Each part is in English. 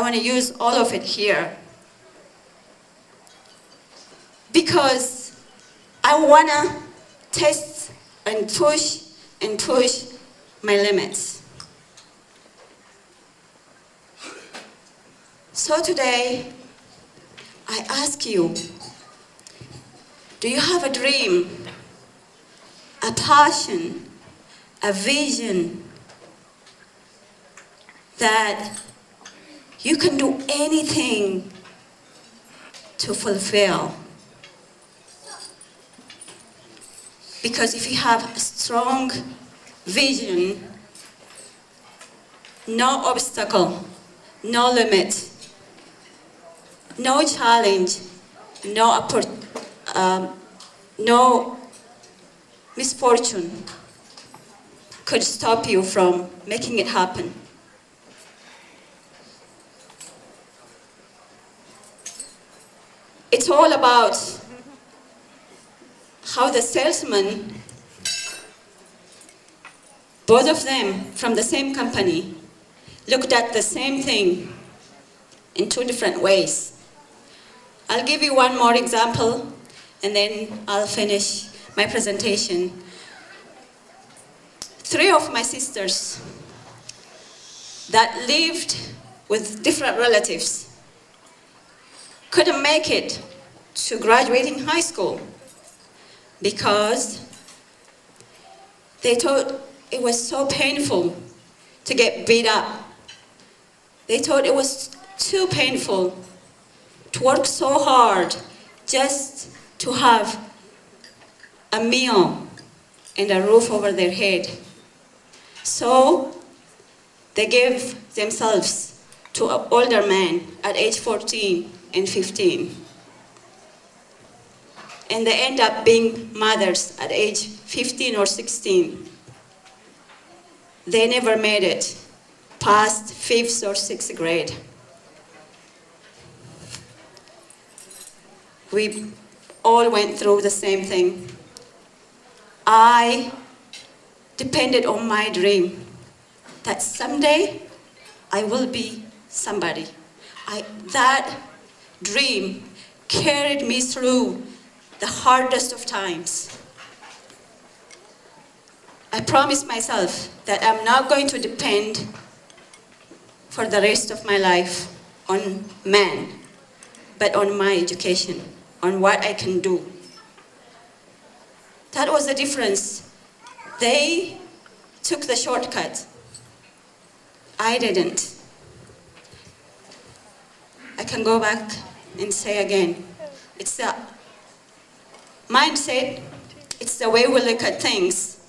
I want to use all of it here. Because I want to test and push my limits. So today, I ask you, do you have a dream, a passion, a vision that you can do anything to fulfill? Because if you have a strong vision, no obstacle, no limit, no challenge, no misfortune could stop you from making it happen. It's all about how the salesman, both of them from the same company, looked at the same thing in two different ways. I'll give you one more example, and then I'll finish my presentation. 3 of my sisters that lived with different relatives couldn't make it to graduating high school because they thought it was so painful to get beat up. They thought it was too painful to work so hard just to have a meal and a roof over their head. So they gave themselves to an older man at age 14 and 15. And they end up being mothers at age 15 or 16. They never made it past 5th or 6th grade. We all went through the same thing. I depended on my dream that someday I will be somebody. That dream carried me through the hardest of times. I promised myself that I'm not going to depend for the rest of my life on man, but on my education, on what I can do. That was the difference. They took the shortcut. I didn't. I can go back and say again, it's the mindset, it's the way we look at things.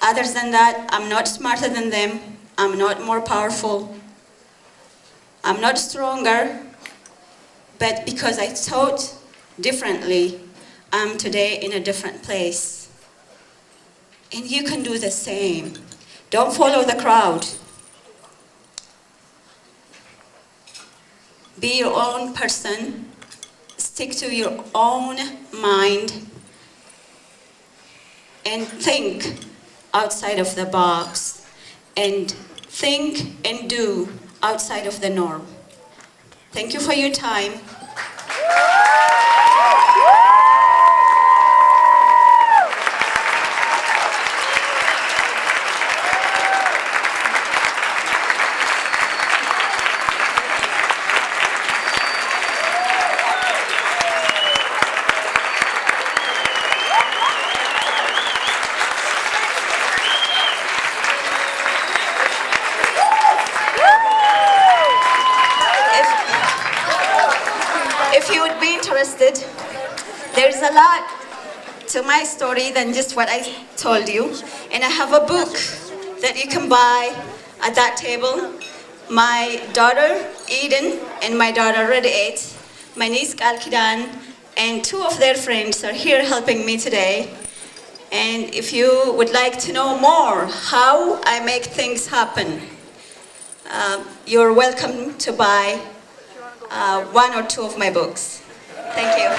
Other than that, I'm not smarter than them, I'm not more powerful, I'm not stronger, but because I thought differently, I'm today in a different place. And you can do the same. Don't follow the crowd. Be your own person. Stick to your own mind. And think outside of the box. And think and do outside of the norm. Thank you for your time. If you would be interested, there's a lot to my story than just what I told you. And I have a book that you can buy at that table. My daughter, Eden, and my daughter, Rediet, my niece, Kalkidan, and 2 of their friends are here helping me today. And if you would like to know more how I make things happen, you're welcome to buy 1 or 2 of my books. Thank you.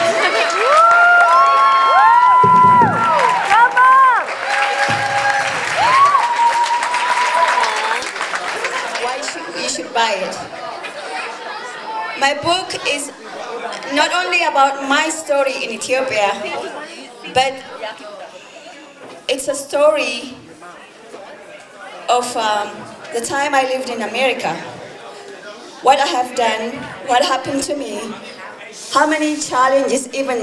you should buy it. My book is not only about my story in Ethiopia, but it's a story of the time I lived in America, what I have done, what happened to me, how many challenges even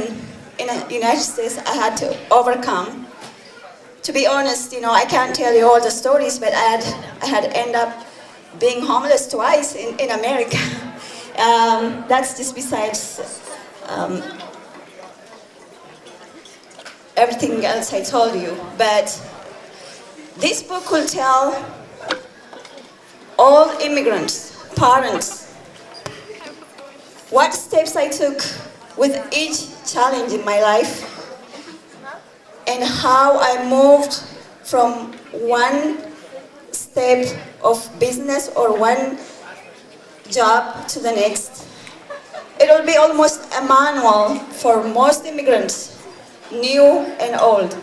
in the United States I had to overcome. To be honest, I can't tell you all the stories, but I had ended up being homeless twice in America. That's just besides everything else I told you. But this book will tell all immigrants, parents, what steps I took with each challenge in my life and how I moved from one step of business or one job to the next. It will be almost a manual for most immigrants, new and old,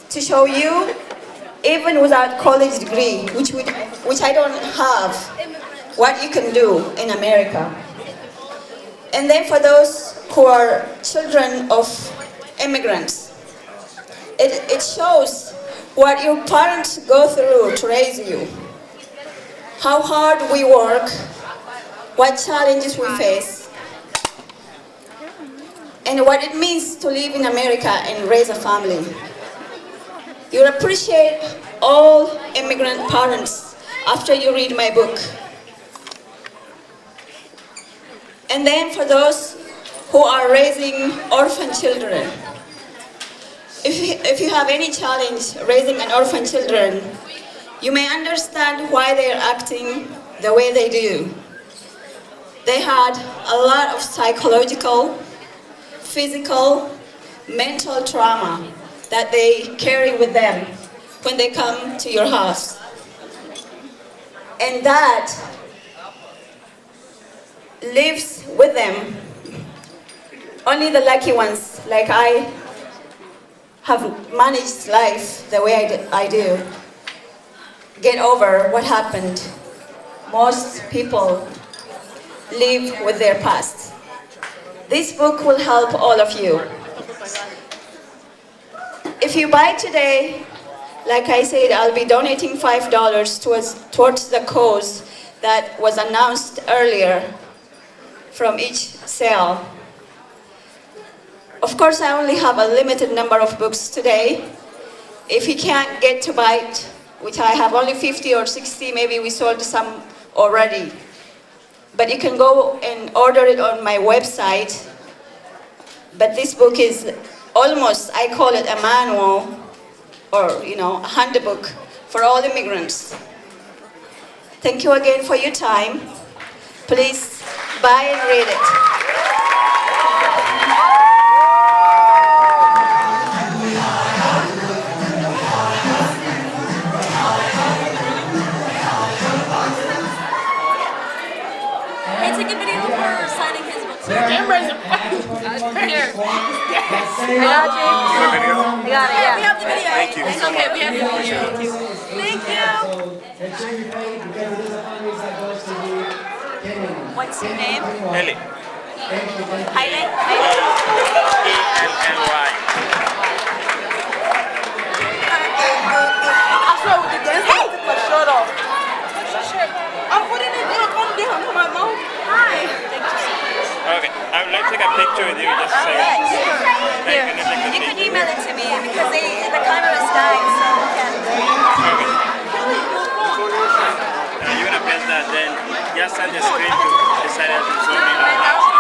to show you, even without college degree, which I don't have, what you can do in America. And then for those who are children of immigrants, it shows what your parents go through to raise you, how hard we work, what challenges we face, and what it means to live in America and raise a family. You'll appreciate all immigrant parents after you read my book. And then for those who are raising orphan children, if you have any challenge raising an orphan children, you may understand why they are acting the way they do. They had a lot of psychological, physical, mental trauma that they carry with them when they come to your house. And that lives with them. Only the lucky ones, like I, have managed life the way I do, get over what happened. Most people live with their past. This book will help all of you. If you buy today, like I said, I'll be donating $5 towards the cause that was announced earlier from each sale. Of course, I only have a limited number of books today. If you can't get to buy it, which I have only 50 or 60, maybe we sold some already. But you can go and order it on my website. But this book is almost, I call it a manual, or a handbook for all immigrants. Thank you again for your time. Please buy and read it. Take a video for signing his book. The camera's here. I got you. You have a video? I got it, yeah. We have the video. Thank you so much. We have the video. Thank you. What's your name? Eli. Haile? E-L-L-Y. I swear with the dance, I took my shirt off. I'm putting it down. Come on, Mom. Hi. Okay, I would like to take a picture with you just a second. Here. You can email it to me because the camera is dying, so we can't. Okay. You're gonna press that, then just send the screen to the side of the Zoom in.